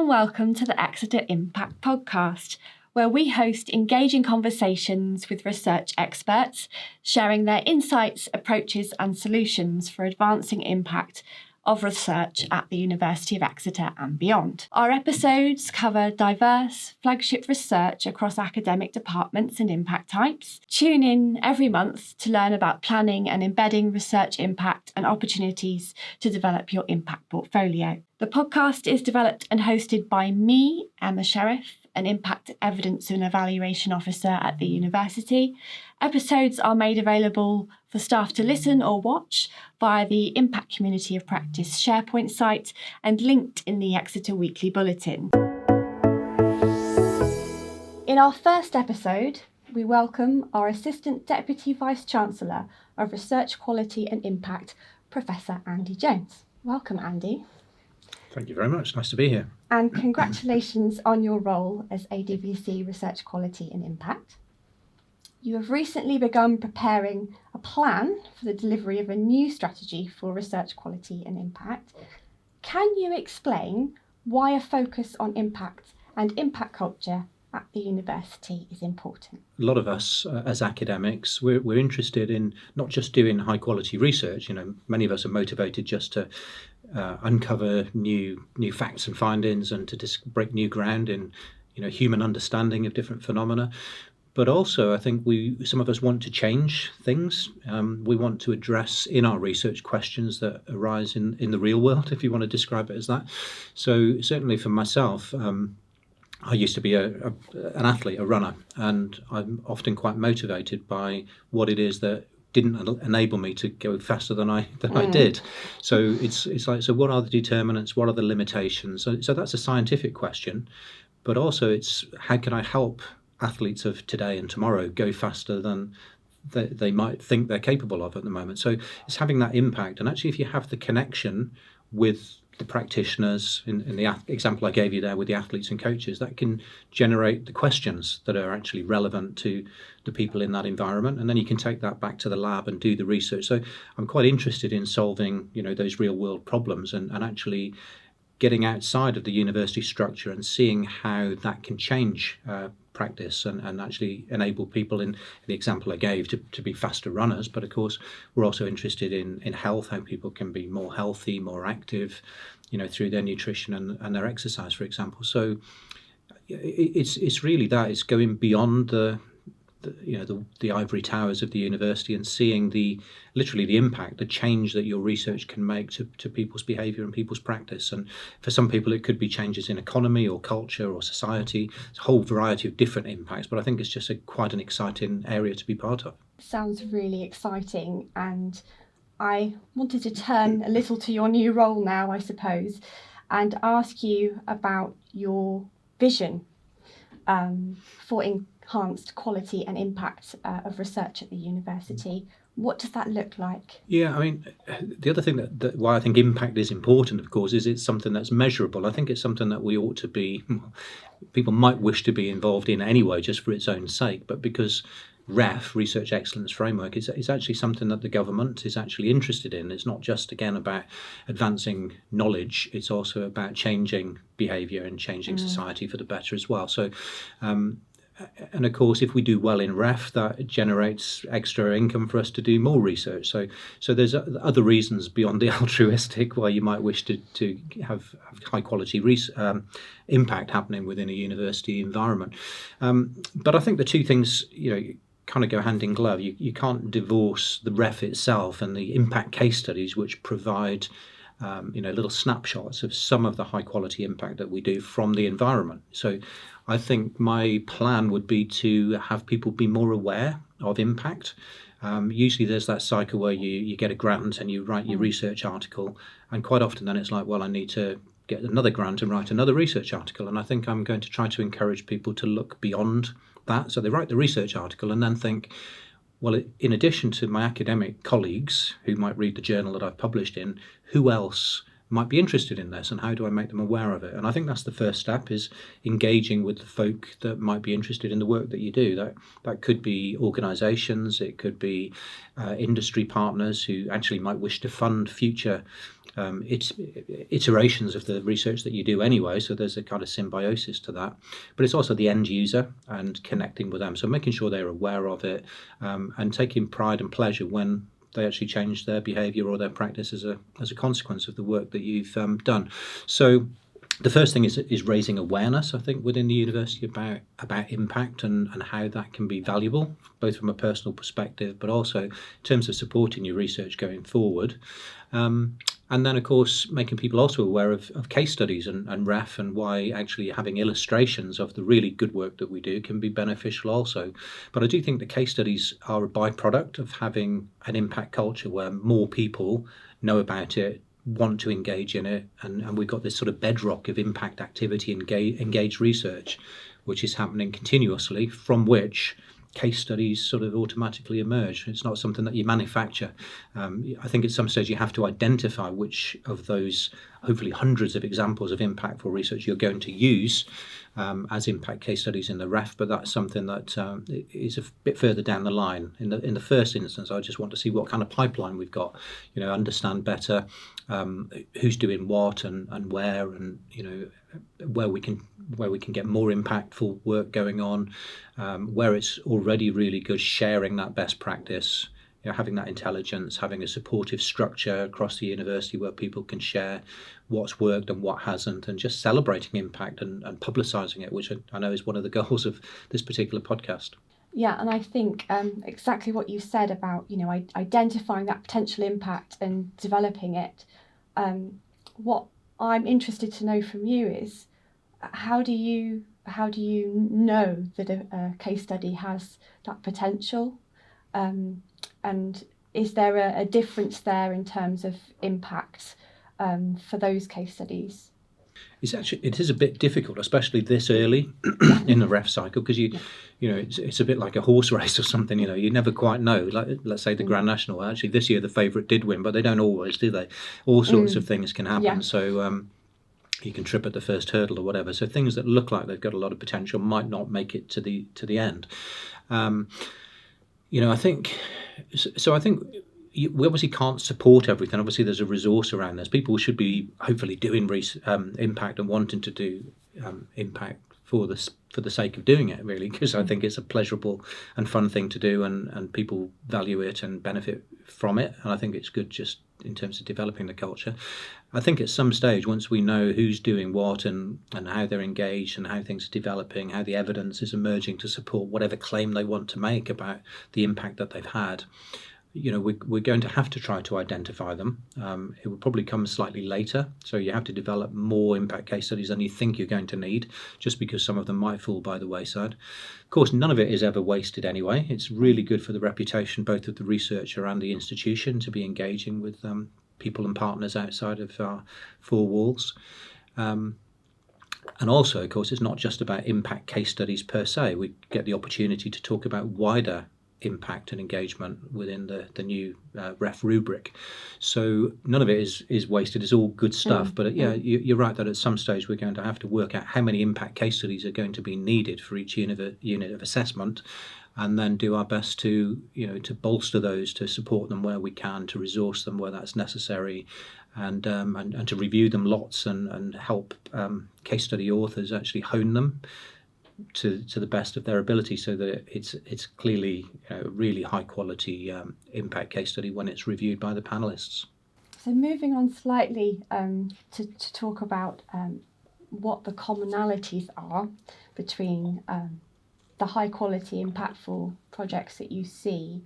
and welcome to the Exeter Impact Podcast, where we host engaging conversations with research experts, sharing their insights, approaches and solutions for advancing impact of research at the University of Exeter and beyond. Our episodes cover diverse flagship research across academic departments and impact types. Tune in every month to learn about planning and embedding research impact and opportunities to develop your impact portfolio. The podcast is developed and hosted by me, Emma Sheriff, an Impact Evidence and Evaluation Officer at the University. Episodes are made available for staff to listen or watch via the Impact Community of Practice SharePoint site and linked in the Exeter Weekly Bulletin. In our first episode, we welcome our Assistant Deputy Vice-Chancellor of Research Quality and Impact, Professor Andy Jones. Welcome, Andy. Thank you very much. Nice to be here. And congratulations on your role as AWC Research Quality and Impact. You have recently begun preparing a plan for the delivery of a new strategy for research quality and impact. Can you explain why a focus on impact and impact culture at the university is important? A lot of us as academics, we're interested in not just doing high quality research. Many of us are motivated just to uncover new facts and findings and to break new ground in human understanding of different phenomena. But also, I think some of us want to change things. We want to address in our research questions that arise in the real world, if you want to describe it as that. So certainly for myself, I used to be an athlete, a runner, and I'm often quite motivated by what it is that didn't enable me to go faster than I did. So it's like, so what are the determinants? What are the limitations? So that's a scientific question, but also it's how can I help athletes of today and tomorrow go faster than they might think they're capable of at the moment. So it's having that impact. And actually, if you have the connection with the practitioners, in the example I gave you there with the athletes and coaches, that can generate the questions that are actually relevant to the people in that environment. And then you can take that back to the lab and do the research. So I'm quite interested in solving, those real world problems and actually getting outside of the university structure and seeing how that can change practice and actually enable people in the example I gave to be faster runners. But of course, we're also interested in health, how people can be more healthy, more active, through their nutrition and their exercise, for example. So it's really that, it's going beyond the ivory towers of the university and seeing literally the impact, the change that your research can make to people's behaviour and people's practice. And for some people, it could be changes in economy or culture or society. It's a whole variety of different impacts, but I think it's just quite an exciting area to be part of. Sounds really exciting, and I wanted to turn a little to your new role now, I suppose, and ask you about your vision for enhanced quality and impact of research at the university. What does that look like? Yeah, I mean, the other thing that why I think impact is important, of course, is it's something that's measurable. I think it's something that we ought to be, people might wish to be involved in anyway, just for its own sake, but because REF, Research Excellence Framework, is actually something that the government is actually interested in. It's not just, again, about advancing knowledge, it's also about changing behaviour and changing society for the better as well. So, and of course, if we do well in REF, that generates extra income for us to do more research. So there's other reasons beyond the altruistic why you might wish to have high quality impact happening within a university environment. But I think the two things, kind of go hand in glove. You can't divorce the REF itself and the impact case studies, which provide little snapshots of some of the high quality impact that we do from the environment. So I think my plan would be to have people be more aware of impact. Usually there's that cycle where you get a grant and you write your research article, and quite often then it's like, well, I need to get another grant and write another research article. And I think I'm going to try to encourage people to look beyond that. So they write the research article and then think, well, in addition to my academic colleagues who might read the journal that I've published in, who else might be interested in this, and how do I make them aware of it? And I think that's the first step, is engaging with the folk that might be interested in the work that you do. That could be organisations, it could be industry partners who actually might wish to fund future iterations of the research that you do anyway, so there's a kind of symbiosis to that. But it's also the end user and connecting with them, so making sure they're aware of it, and taking pride and pleasure when they actually change their behaviour or their practice as a consequence of the work that you've done. So the first thing is raising awareness, I think, within the university about impact and how that can be valuable, both from a personal perspective, but also in terms of supporting your research going forward. And then, of course, making people also aware of case studies and REF, and why actually having illustrations of the really good work that we do can be beneficial also. But I do think the case studies are a byproduct of having an impact culture where more people know about it, want to engage in it, and we've got this sort of bedrock of impact activity, engaged research, which is happening continuously, from which case studies sort of automatically emerge. It's not something that you manufacture. I think at some stage you have to identify which of those hopefully hundreds of examples of impactful research you're going to use as impact case studies in the REF, but that's something that is a bit further down the line. In the first instance, I just want to see what kind of pipeline we've got, understand better who's doing what and where, and where we can get more impactful work going on, where it's already really good, sharing that best practice, having that intelligence, having a supportive structure across the university where people can share what's worked and what hasn't, and just celebrating impact and publicising it, which I know is one of the goals of this particular podcast. Yeah, and I think exactly what you said about identifying that potential impact and developing it. What I'm interested to know from you is how do you know that a case study has that potential, and is there a difference there in terms of impact for those case studies? It is a bit difficult, especially this early in the REF cycle, because it's a bit like a horse race or something. You never quite know. Like, let's say the Grand National. Actually, this year the favourite did win, but they don't always, do they? All sorts of things can happen. Yeah. So you can trip at the first hurdle or whatever. So things that look like they've got a lot of potential might not make it to the end. I think so. I think we obviously can't support everything. Obviously, there's a resource around this. People should be hopefully doing impact and wanting to do impact for the sake of doing it, really, because I think it's a pleasurable and fun thing to do, and people value it and benefit from it. And I think it's good just in terms of developing the culture. I think at some stage, once we know who's doing what and how they're engaged and how things are developing, how the evidence is emerging to support whatever claim they want to make about the impact that they've had, we're going to have to try to identify them. It will probably come slightly later, so you have to develop more impact case studies than you think you're going to need, just because some of them might fall by the wayside. Of course, none of it is ever wasted anyway. It's really good for the reputation both of the researcher and the institution to be engaging with people and partners outside of our four walls. And also, of course, it's not just about impact case studies per se. We get the opportunity to talk about wider impact and engagement within the new REF rubric. So none of it is wasted. It's all good stuff. But you're right that at some stage we're going to have to work out how many impact case studies are going to be needed for each unit of assessment, and then do our best to bolster those, to support them where we can, to resource them where that's necessary, and to review them lots and help case study authors actually hone them to the best of their ability, so that it's clearly a really high quality impact case study when it's reviewed by the panelists. So moving on slightly to talk about what the commonalities are between the high quality impactful projects that you see.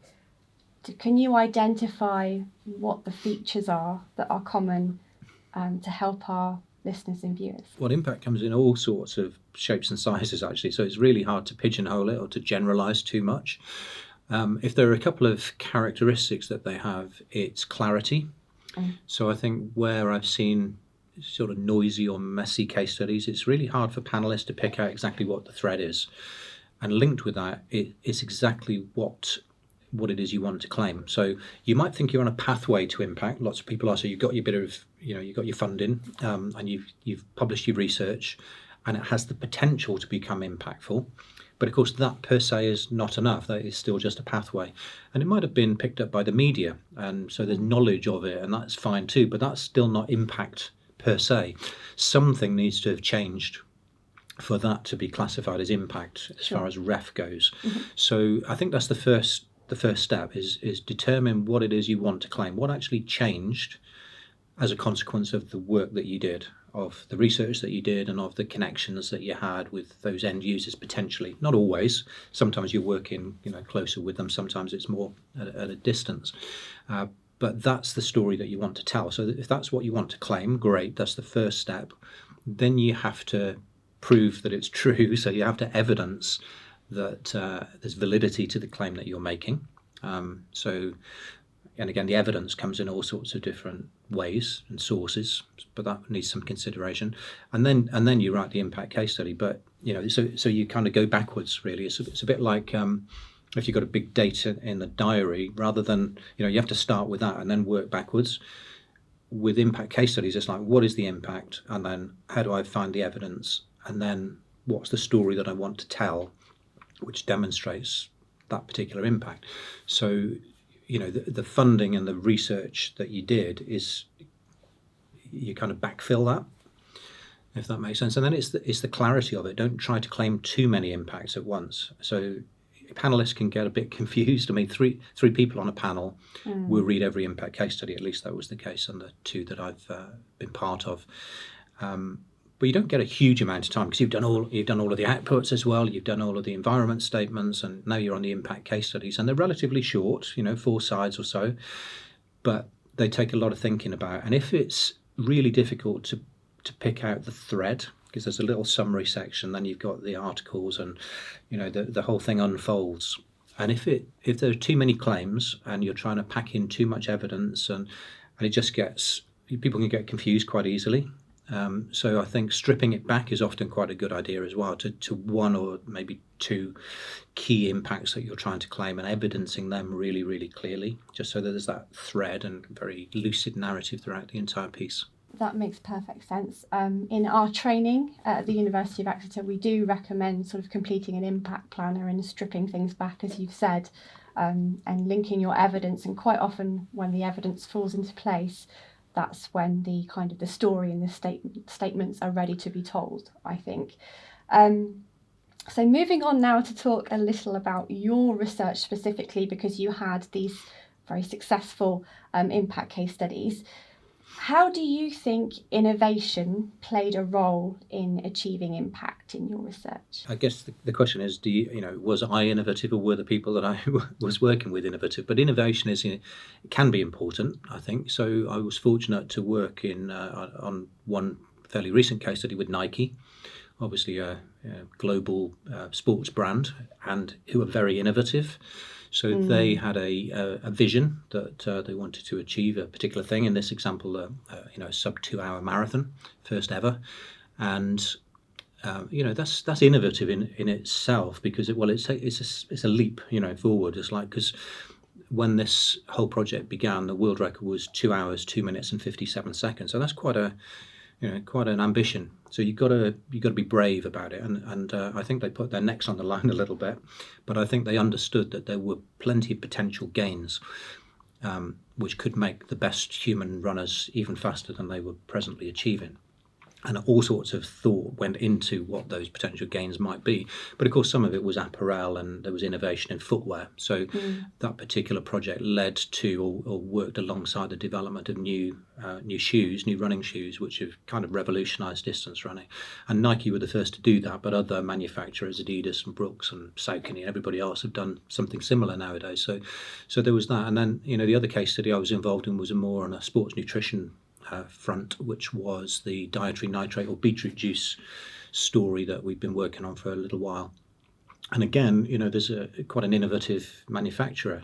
Can you identify what the features are that are common to help our listeners and viewers? Well, impact comes in all sorts of shapes and sizes, actually, so it's really hard to pigeonhole it or to generalise too much. If there are a couple of characteristics that they have, it's clarity. So I think where I've seen sort of noisy or messy case studies, it's really hard for panellists to pick out exactly what the thread is. And linked with that, it's exactly what what it is you want to claim. So you might think you're on a pathway to impact. Lots of people are. So you've got your bit of, you've got your funding, and you've published your research, and it has the potential to become impactful. But of course, that per se is not enough. That is still just a pathway. And it might have been picked up by the media, and so there's knowledge of it, and that's fine too, but that's still not impact per se. Something needs to have changed for that to be classified as impact as far as REF goes. So I think that's the first step is determine what it is you want to claim. What actually changed as a consequence of the work that you did, of the research that you did, and of the connections that you had with those end users potentially. Not always. Sometimes you're working closer with them. Sometimes it's more at a distance. But that's the story that you want to tell. So if that's what you want to claim, great. That's the first step. Then you have to prove that it's true. So you have to evidence that there's validity to the claim that you're making. And again, the evidence comes in all sorts of different ways and sources, but that needs some consideration. And then you write the impact case study. But so you kind of go backwards. Really, it's a bit like if you've got a big data in the diary, rather than you have to start with that and then work backwards. With impact case studies, it's like, what is the impact, and then how do I find the evidence, and then what's the story that I want to tell, which demonstrates that particular impact. So the funding and the research that you did is you kind of backfill that, if that makes sense. And then it's the clarity of it. Don't try to claim too many impacts at once. So panelists can get a bit confused. I mean, three people on a panel will read every impact case study. At least that was the case on the two that I've been part of. But you don't get a huge amount of time because you've done all of the outputs as well. You've done all of the environment statements, and now you're on the impact case studies, and they're relatively short, 4 sides or so, but they take a lot of thinking about. And if it's really difficult to pick out the thread, because there's a little summary section, then you've got the articles, and the whole thing unfolds. And if there are too many claims and you're trying to pack in too much evidence, and it just people can get confused quite easily. So I think stripping it back is often quite a good idea as well, to one or maybe two key impacts that you're trying to claim, and evidencing them really, really clearly, just so that there's that thread and very lucid narrative throughout the entire piece. That makes perfect sense. In our training at the University of Exeter, we do recommend sort of completing an impact planner and stripping things back, as you've said, and linking your evidence. And quite often when the evidence falls into place, that's when the kind of the story and the statements are ready to be told, I think. So moving on now to talk a little about your research specifically, because you had these very successful impact case studies. How do you think innovation played a role in achieving impact in your research? I guess the question is, was I innovative, or were the people that I was working with innovative? But innovation it can be important, I think. So I was fortunate to work on one fairly recent case study with Nike, obviously a global sports brand, and who are very innovative. So they had a vision that they wanted to achieve a particular thing. In this example, a sub 2-hour marathon, first ever, and that's innovative in itself, because it's a leap forward. It's like, because when this whole project began, the world record was 2 hours, 2 minutes and 57 seconds. So that's quite an ambition. So you've got to be brave about it, and I think they put their necks on the line a little bit, but I think they understood that there were plenty of potential gains, which could make the best human runners even faster than they were presently achieving. And all sorts of thought went into what those potential gains might be. But of course, some of it was apparel, and there was innovation in footwear. So that particular project led to or worked alongside the development of new running shoes, which have kind of revolutionized distance running. And Nike were the first to do that, but other manufacturers, Adidas and Brooks and Saucony and everybody else, have done something similar nowadays. So there was that. And then, the other case study I was involved in was more on a sports nutrition front, which was the dietary nitrate or beetroot juice story that we've been working on for a little while. And again, there's quite an innovative manufacturer,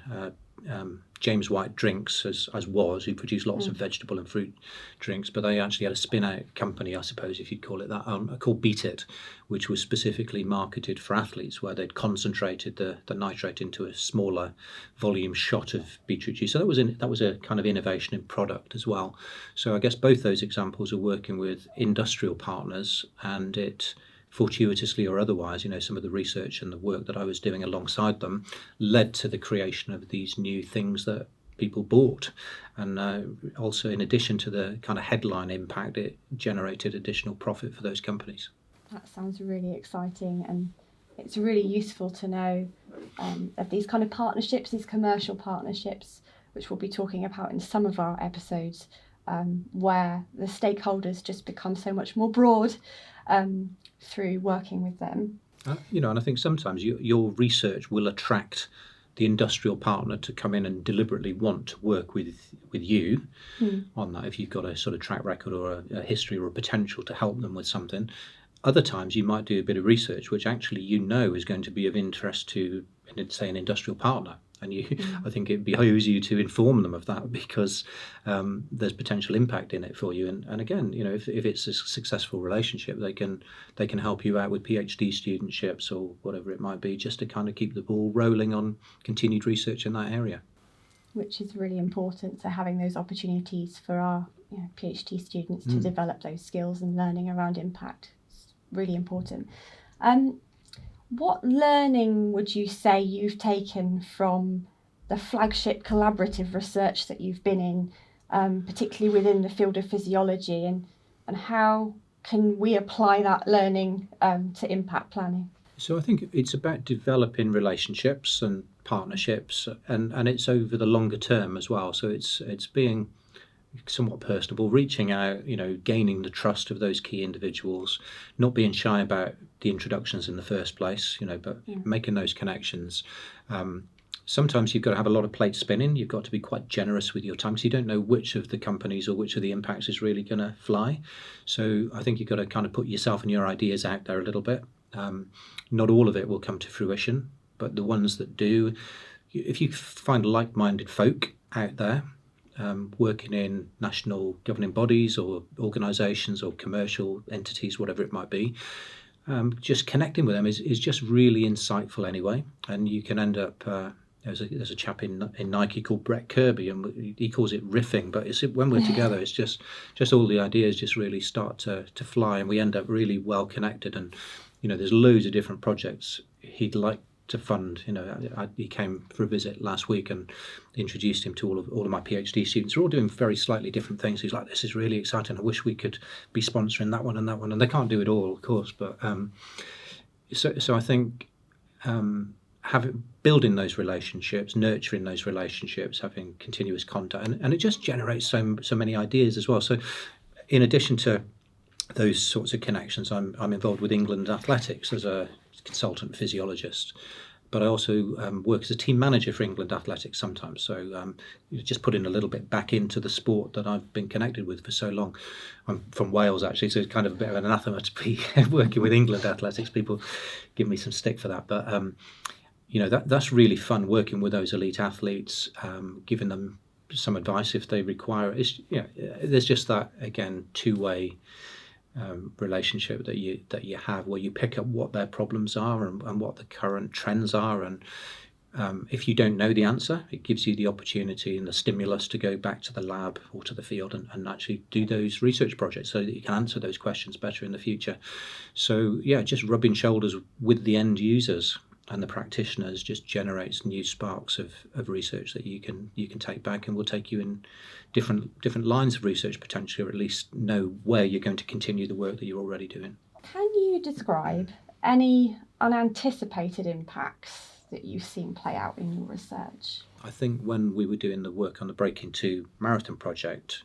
James White Drinks, as was, who produced lots of vegetable and fruit drinks, but they actually had a spin-out company, I suppose, if you'd call it that, called Beat It, which was specifically marketed for athletes, where they'd concentrated the nitrate into a smaller volume shot of beetroot juice. So that was a kind of innovation in product as well. So I guess both those examples are working with industrial partners, and it fortuitously or otherwise, some of the research and the work that I was doing alongside them led to the creation of these new things that people bought. And also, in addition to the kind of headline impact, it generated additional profit for those companies. That sounds really exciting, and it's really useful to know of these kind of partnerships, these commercial partnerships, which we'll be talking about in some of our episodes, where the stakeholders just become so much more broad through working with them. And I think sometimes your research will attract the industrial partner to come in and deliberately want to work with you on that, if you've got a sort of track record or a history or a potential to help them with something. Other times you might do a bit of research which actually is going to be of interest to, say, an industrial partner. And I think it behooves you to inform them of that, because there's potential impact in it for you. And again, if it's a successful relationship, they can help you out with PhD studentships or whatever it might be, just to kind of keep the ball rolling on continued research in that area. Which is really important. So having those opportunities for our PhD students to develop those skills and learning around impact is really important. What learning would you say you've taken from the flagship collaborative research that you've been in, particularly within the field of physiology, and how can we apply that learning to impact planning? So I think it's about developing relationships and partnerships, and it's over the longer term as well. So it's being somewhat personable, reaching out, gaining the trust of those key individuals, not being shy about the introductions in the first place, but making those connections. Sometimes you've got to have a lot of plates spinning. You've got to be quite generous with your time, because you don't know which of the companies or which of the impacts is really going to fly. So I think you've got to kind of put yourself and your ideas out there a little bit. Not all of it will come to fruition, but the ones that do, if you find like-minded folk out there, working in national governing bodies or organisations or commercial entities, whatever it might be, just connecting with them is just really insightful anyway. And you can end up, there's a chap in Nike called Brett Kirby, and he calls it riffing, but when we're together, it's just all the ideas just really start to fly, and we end up really well connected. And there's loads of different projects he'd like to fund. He came for a visit last week and introduced him to all of my PhD students. They're all doing very slightly different things. He's like, this is really exciting. I wish we could be sponsoring that one and that one. And they can't do it all, of course. But so I think building those relationships, nurturing those relationships, having continuous contact, and it just generates so many ideas as well. So in addition to those sorts of connections, I'm involved with England Athletics as a consultant physiologist, but I also work as a team manager for England Athletics sometimes. So just putting a little bit back into the sport that I've been connected with for so long. I'm from Wales, actually, so it's kind of a bit of an anathema to be working with England Athletics. People give me some stick for that, but that's really fun, working with those elite athletes, giving them some advice if they require it. There's just that, again, two-way relationship that you have, where you pick up what their problems are and what the current trends are, and if you don't know the answer, it gives you the opportunity and the stimulus to go back to the lab or to the field and actually do those research projects so that you can answer those questions better in the future. So just rubbing shoulders with the end users and the practitioners just generates new sparks of research that you can take back, and will take you in different lines of research potentially, or at least know where you're going to continue the work that you're already doing. Can you describe any unanticipated impacts that you've seen play out in your research? I think when we were doing the work on the Breaking 2 marathon project,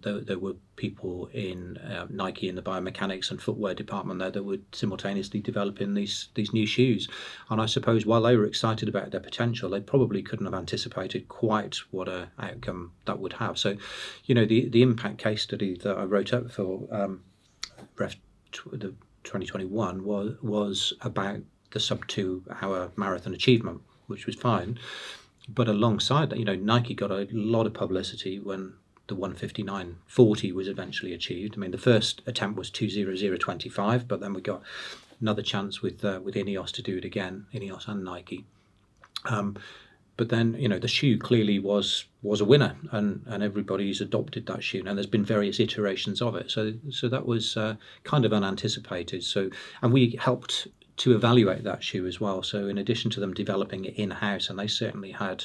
there were people in Nike in the biomechanics and footwear department there that were simultaneously developing these new shoes. And I suppose while they were excited about their potential, they probably couldn't have anticipated quite what an outcome that would have. So, the impact case study that I wrote up for the 2021 was about the sub 2 hour marathon achievement, which was fine. But alongside that, Nike got a lot of publicity when the 1:59.40 was eventually achieved. I mean, the first attempt was 2:00.25, but then we got another chance with Ineos to do it again, Ineos and Nike. But then, the shoe clearly was a winner, and everybody's adopted that shoe. And there's been various iterations of it. So that was kind of unanticipated. And we helped to evaluate that shoe as well. So in addition to them developing it in-house, and they certainly had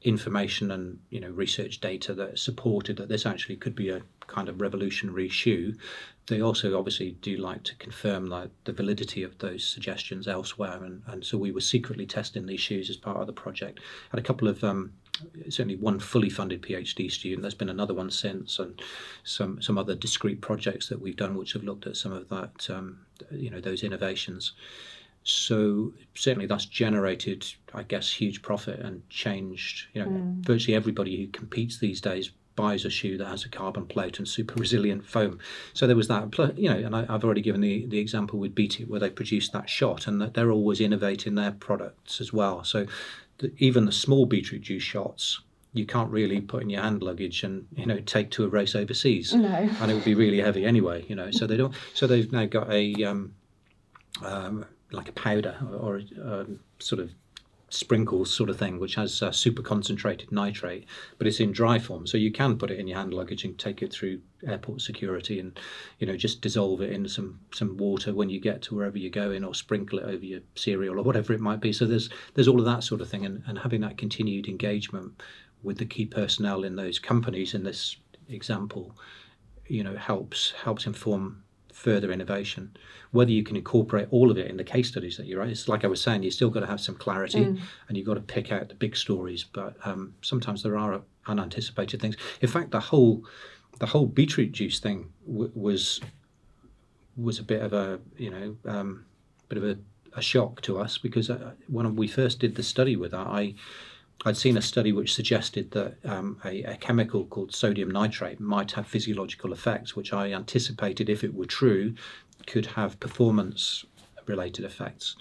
information and research data that supported that this actually could be a kind of revolutionary shoe, they also obviously do like to confirm the validity of those suggestions elsewhere, and so we were secretly testing these shoes as part of the project. Had a couple of certainly one fully funded PhD student. There's been another one since, and some other discrete projects that we've done which have looked at some of that those innovations. So certainly that's generated, I guess, huge profit and changed. Virtually everybody who competes these days buys a shoe that has a carbon plate and super resilient foam. So there was that. And I've already given the example with Beat It, where they produced that shot, and that they're always innovating their products as well. So even the small beetroot juice shots, you can't really put in your hand luggage and take to a race overseas. No. And it would be really heavy anyway. So they don't. So they've now got a like a powder or a sort of sprinkles sort of thing, which has super concentrated nitrate, but it's in dry form, so you can put it in your hand luggage and take it through airport security, and just dissolve it in some water when you get to wherever you're going, or sprinkle it over your cereal or whatever it might be. So there's all of that sort of thing, and having that continued engagement with the key personnel in those companies in this example, helps inform further innovation. Whether you can incorporate all of it in the case studies that you write, it's like I was saying, you still got to have some clarity, and you've got to pick out the big stories. But sometimes there are unanticipated things. In fact, the whole beetroot juice thing was a bit of a shock to us, because when we first did the study with that, I'd seen a study which suggested that a chemical called sodium nitrate might have physiological effects, which I anticipated, if it were true, could have performance-related effects.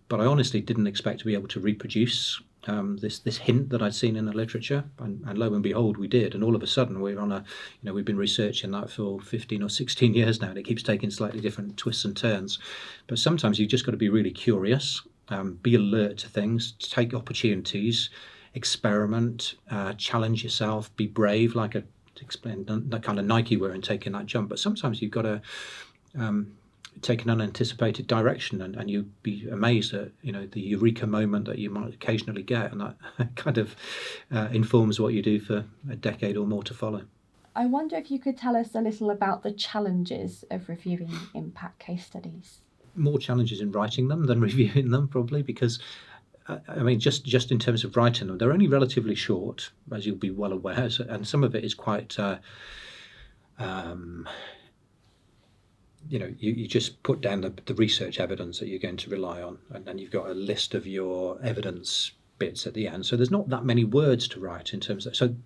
But I honestly didn't expect to be able to reproduce this hint that I'd seen in the literature, and lo and behold, we did. And all of a sudden, we're on we've been researching that for 15 or 16 years now, and it keeps taking slightly different twists and turns. But sometimes you've just got to be really curious, be alert to things, take opportunities, experiment, challenge yourself, be brave, like I explained, that kind of Nike were in taking that jump. But sometimes you've got to take an unanticipated direction, and you'd be amazed at the eureka moment that you might occasionally get, and that kind of informs what you do for a decade or more to follow. I wonder if you could tell us a little about the challenges of reviewing impact case studies. More challenges in writing them than reviewing them, probably, because I mean, just in terms of writing them, they're only relatively short, as you'll be well aware, and some of it is quite, you just put down the research evidence that you're going to rely on, and then you've got a list of your evidence bits at the end. So there's not that many words to write in terms of that.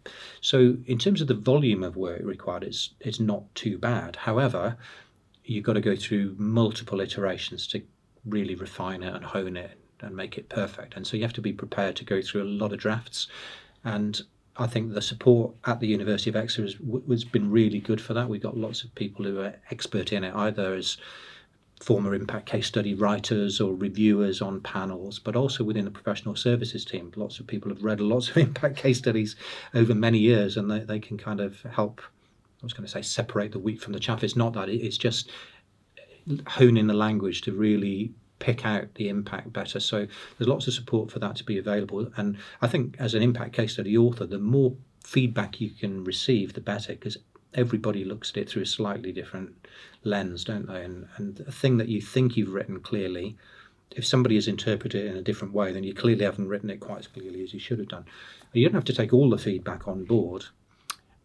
So in terms of the volume of work required, it's not too bad. However, you've got to go through multiple iterations to really refine it and hone it and make it perfect. And so you have to be prepared to go through a lot of drafts. And I think the support at the University of Exeter has been really good for that. We've got lots of people who are expert in it, either as former impact case study writers or reviewers on panels, but also within the professional services team. Lots of people have read lots of impact case studies over many years, and they can kind of help, I was going to say, separate the wheat from the chaff. It's not that. It's just honing the language to really pick out the impact better. So there's lots of support for that to be available. And I think as an impact case study author, the more feedback you can receive, the better, because everybody looks at it through a slightly different lens, don't they? And a thing that you think you've written clearly, if somebody has interpreted it in a different way, then you clearly haven't written it quite as clearly as you should have done. You don't have to take all the feedback on board,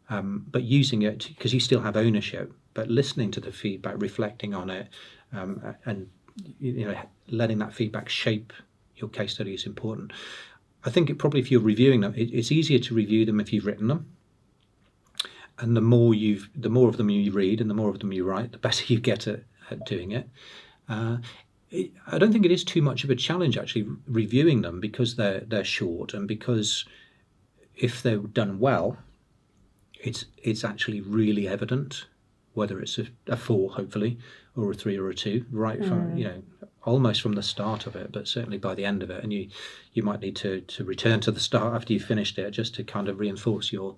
but using it, because you still have ownership, but listening to the feedback, reflecting on it, and letting that feedback shape your case study is important. I think if you're reviewing them, it's easier to review them if you've written them. And the more of them you read and the more of them you write, the better you get at doing it. I don't think it is too much of a challenge actually reviewing them, because they're short, and because if they're done well, it's actually really evident whether it's a 4, hopefully, or a 3 or a 2, right from, almost from the start of it, but certainly by the end of it. And you might need to return to the start after you've finished it, just to kind of reinforce your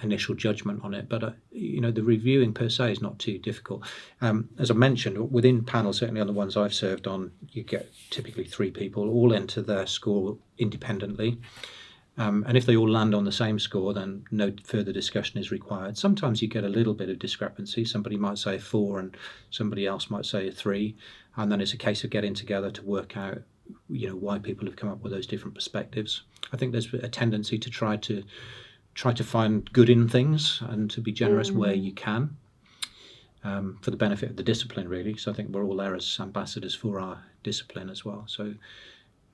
initial judgment on it. But the reviewing per se is not too difficult. As I mentioned, within panels, certainly on the ones I've served on, you get typically 3 people all enter their score independently. And if they all land on the same score, then no further discussion is required. Sometimes you get a little bit of discrepancy. Somebody might say a 4 and somebody else might say a 3. And then it's a case of getting together to work out, why people have come up with those different perspectives. I think there's a tendency to try to find good in things and to be generous where you can, for the benefit of the discipline, really. So I think we're all there as ambassadors for our discipline as well. So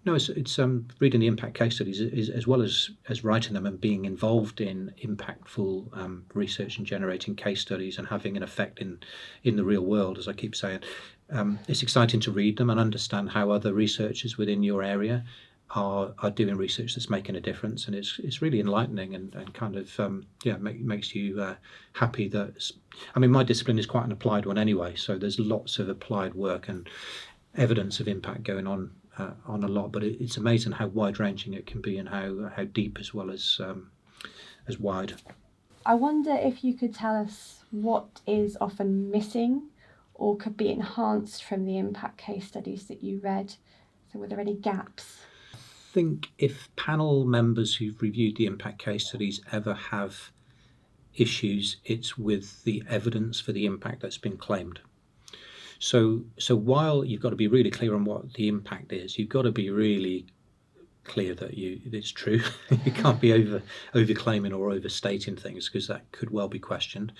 no, it's reading the impact case studies is, as well as writing them and being involved in impactful research and generating case studies and having an effect in the real world, as I keep saying. It's exciting to read them and understand how other researchers within your area are doing research that's making a difference, and it's really enlightening and kind of makes you happy that. My discipline is quite an applied one anyway, so there's lots of applied work and evidence of impact going on a lot, but it's amazing how wide-ranging it can be and how deep as well as wide. I wonder if you could tell us what is often missing or could be enhanced from the impact case studies that you read. So were there any gaps? I think if panel members who've reviewed the impact case studies ever have issues, it's with the evidence for the impact that's been claimed. So while you've got to be really clear on what the impact is, you've got to be really clear that it's true. You can't be over-claiming or overstating things, because that could well be questioned.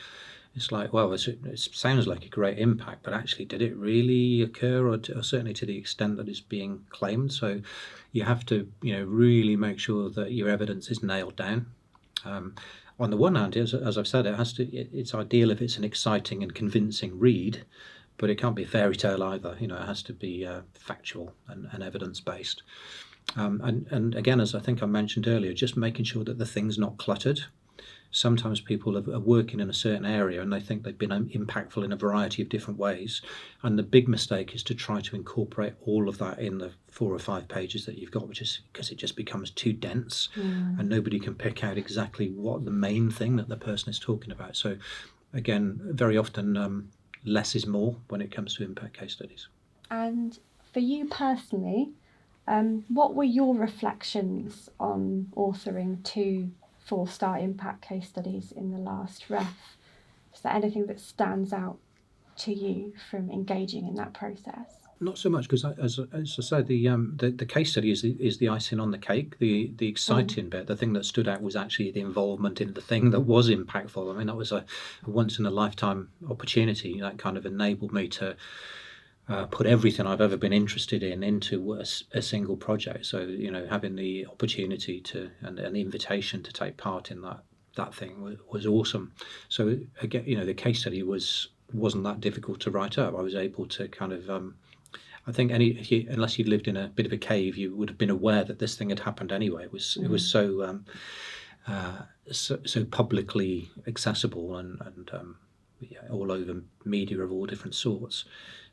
It's like, well, it sounds like a great impact, but actually, did it really occur, or certainly to the extent that it's being claimed? So you have to, really make sure that your evidence is nailed down. On the one hand, as I've said, it's ideal if it's an exciting and convincing read, but it can't be a fairy tale either. It has to be factual and evidence-based. And again, as I think I mentioned earlier, just making sure that the thing's not cluttered. Sometimes people are working in a certain area and they think they've been impactful in a variety of different ways. And the big mistake is to try to incorporate all of that in the 4 or 5 pages that you've got, which is because it just becomes too dense and nobody can pick out exactly what the main thing that the person is talking about. So again, very often less is more when it comes to impact case studies. And for you personally, what were your reflections on authoring 2 4-star impact case studies in the last ref? Is there anything that stands out to you from engaging in that process? Not so much, because as I said, the case study is the icing on the cake. The exciting bit, the thing that stood out, was actually the involvement in the thing that was impactful. That was a once in a lifetime opportunity that kind of enabled me to put everything I've ever been interested in into a single project. So having the opportunity and the invitation to take part in that thing was awesome. So again, the case study wasn't that difficult to write up. I was able to kind of I think unless you'd lived in a bit of a cave, you would have been aware that this thing had happened anyway. It was so publicly accessible and all over media of all different sorts.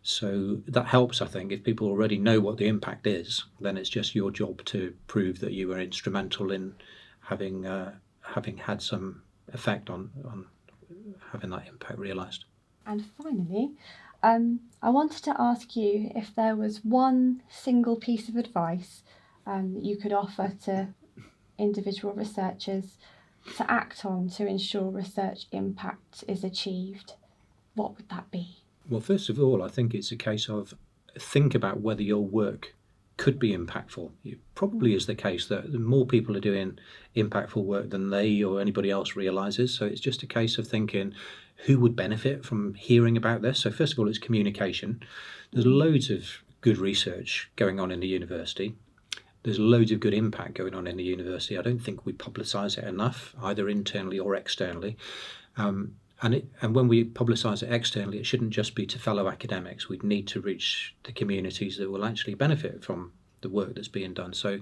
So that helps, I think. If people already know what the impact is, then it's just your job to prove that you were instrumental in having had some effect on having that impact realised. And finally, I wanted to ask you if there was one single piece of advice that you could offer to individual researchers to act on to ensure research impact is achieved. What would that be? Well, first of all, I think it's a case of think about whether your work could be impactful. It probably is the case that more people are doing impactful work than they or anybody else realises. So it's just a case of thinking, who would benefit from hearing about this? So first of all, it's communication. There's loads of good research going on in the university. There's loads of good impact going on in the university. I don't think we publicise it enough, either internally or externally. and when we publicise it externally, it shouldn't just be to fellow academics. We'd need to reach the communities that will actually benefit from the work that's being done. So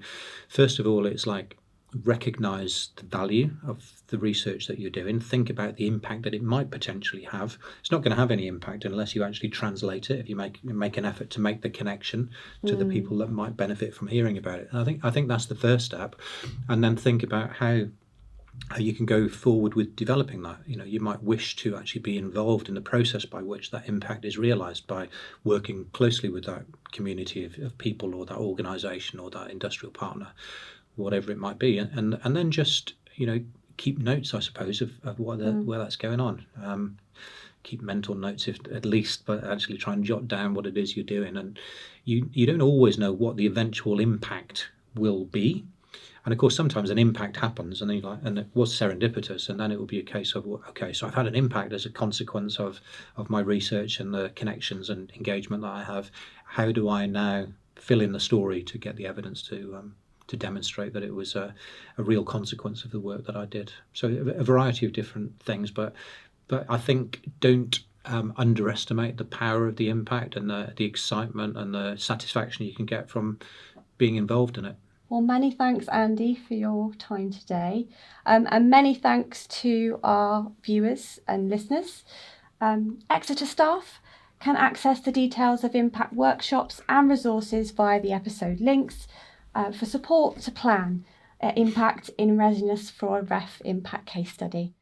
first of all, it's like recognise the value of the research that you're doing. Think about the impact that it might potentially have. It's not going to have any impact unless you actually translate it, if you make an effort to make the connection to the people that might benefit from hearing about it. And I think that's the first step. And then think about how you can go forward with developing that. You might wish to actually be involved in the process by which that impact is realised, by working closely with that community of people or that organisation or that industrial partner, whatever it might be, and then just keep notes, I suppose, of where that's going on. Keep mental notes, if at least, but actually try and jot down what it is you're doing. And you don't always know what the eventual impact will be. And of course, sometimes an impact happens, and and it was serendipitous, and then it will be a case of, okay, so I've had an impact as a consequence of my research and the connections and engagement that I have. How do I now fill in the story to get the evidence to demonstrate that it was a real consequence of the work that I did? So a variety of different things, but I think don't underestimate the power of the impact and the excitement and the satisfaction you can get from being involved in it. Well, many thanks, Andy, for your time today. And many thanks to our viewers and listeners. Exeter Staff can access the details of impact workshops and resources via the episode links for support to plan impact in readiness for a REF impact case study.